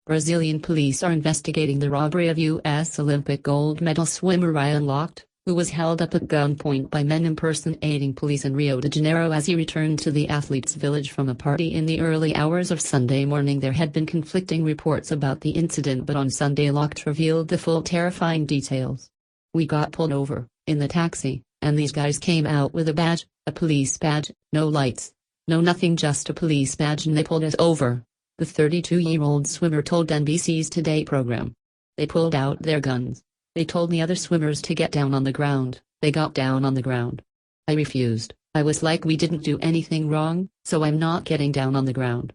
Brazilian police are investigating the robbery of U.S. Olympic gold medal swimmer Ryan Lochte, who was held up at gunpoint by men impersonating police in Rio de Janeiro as he returned to the athletes' village from a party in the early hours of Sunday morning. There had been conflicting reports about the incident, but on Sunday Lochte revealed the full terrifying details. "We got pulled over, in the taxi, and these guys came out with a police badge, no lights, no nothing, just a police badge, and they pulled us over," the 32-year-old swimmer told NBC's Today program. "They pulled out their guns. They told the other swimmers to get down on the ground. They got down on the ground. I refused. I was like, we didn't do anything wrong, so I'm not getting down on the ground.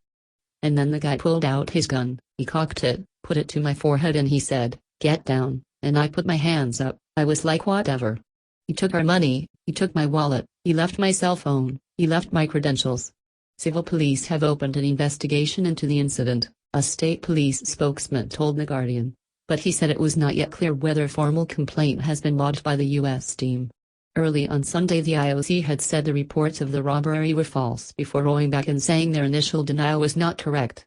And then the guy pulled out his gun, he cocked it, put it to my forehead, and he said, 'Get down,' and I put my hands up. I was like, whatever. He took our money, he took my wallet, he left my cell phone, he left my credentials." Civil police have opened an investigation into the incident, a state police spokesman told The Guardian. But he said it was not yet clear whether a formal complaint has been lodged by the U.S. team. Early on Sunday, the IOC had said the reports of the robbery were false before rolling back and saying their initial denial was not correct.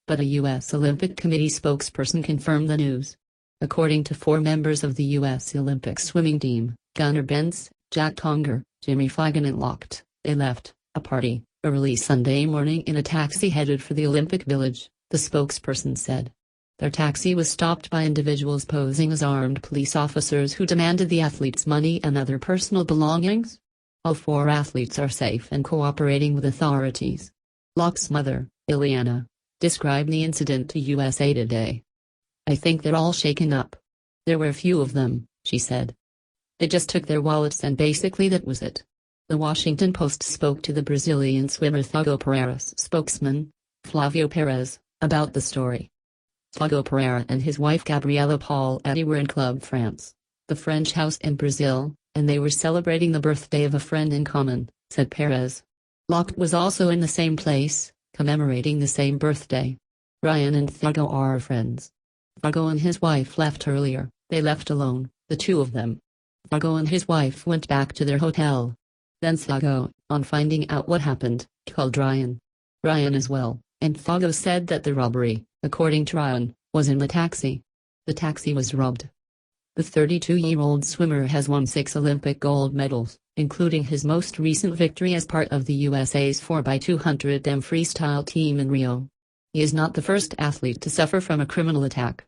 But a U.S. Olympic Committee spokesperson confirmed the news. According to 4 members of the U.S. Olympic swimming team, Gunnar Bentz, Jack Conger, Jimmy Fagan and Lochte, they left a party early Sunday morning in a taxi headed for the Olympic Village, the spokesperson said. Their taxi was stopped by individuals posing as armed police officers who demanded the athletes' money and other personal belongings. All 4 athletes are safe and cooperating with authorities. Lochte's mother, Ileana, described the incident to USA Today. "I think they're all shaken up. There were a few of them," she said. "They just took their wallets and basically that was it." The Washington Post spoke to the Brazilian swimmer Thiago Pereira's spokesman, Flavio Perez, about the story. Thiago Pereira and his wife Gabriela Paul-Eddy were in Club France, the French house in Brazil, and they were celebrating the birthday of a friend in common, said Perez. Lochte was also in the same place, commemorating the same birthday. Ryan and Thiago are friends. Thiago and his wife left earlier. They left alone, the two of them. Thiago and his wife went back to their hotel. Then Thiago, on finding out what happened, called Ryan. Ryan as well, and Thiago said that the robbery, according to Ryan, was in the taxi. The taxi was robbed. The 32-year-old swimmer has won 6 Olympic gold medals, including his most recent victory as part of the USA's 4x200 m freestyle team in Rio. He is not the first athlete to suffer from a criminal attack.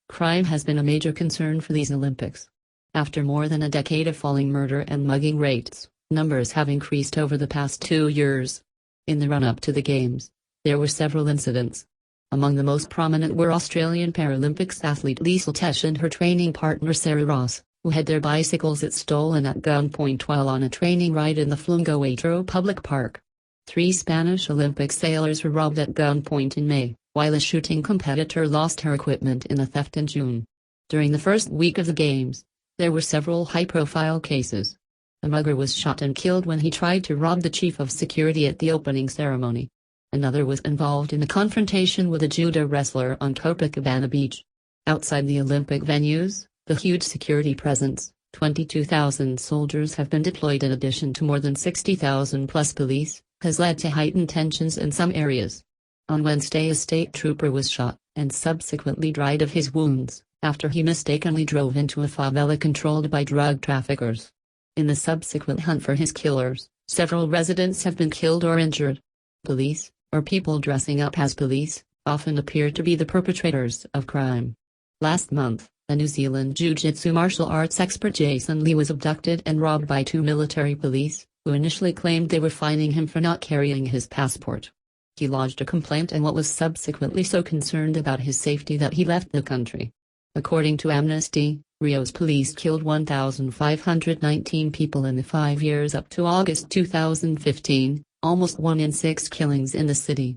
Crime has been a major concern for these Olympics. After more than a decade of falling murder and mugging rates, numbers have increased over the past 2 years. In the run-up to the Games, there were several incidents. Among the most prominent were Australian Paralympics athlete Lisa Tesh and her training partner Sarah Ross, who had their bicycles stolen at gunpoint while on a training ride in the Flungoetro public park. 3 Spanish Olympic sailors were robbed at gunpoint in May, while a shooting competitor lost her equipment in a theft in June. During the first week of the Games, there were several high-profile cases. A mugger was shot and killed when he tried to rob the chief of security at the opening ceremony. Another was involved in a confrontation with a judo wrestler on Copacabana Beach. Outside the Olympic venues, the huge security presence, 22,000 soldiers have been deployed in addition to more than 60,000 plus police, has led to heightened tensions in some areas. On Wednesday, a state trooper was shot, and subsequently died of his wounds, after he mistakenly drove into a favela controlled by drug traffickers. In the subsequent hunt for his killers, several residents have been killed or injured. Police, or people dressing up as police, often appear to be the perpetrators of crime. Last month, a New Zealand jiu-jitsu martial arts expert Jason Lee was abducted and robbed by 2 military police, who initially claimed they were fining him for not carrying his passport. He lodged a complaint and was subsequently so concerned about his safety that he left the country. According to Amnesty, Rio's police killed 1,519 people in the 5 years up to August 2015, almost 1 in 6 killings in the city.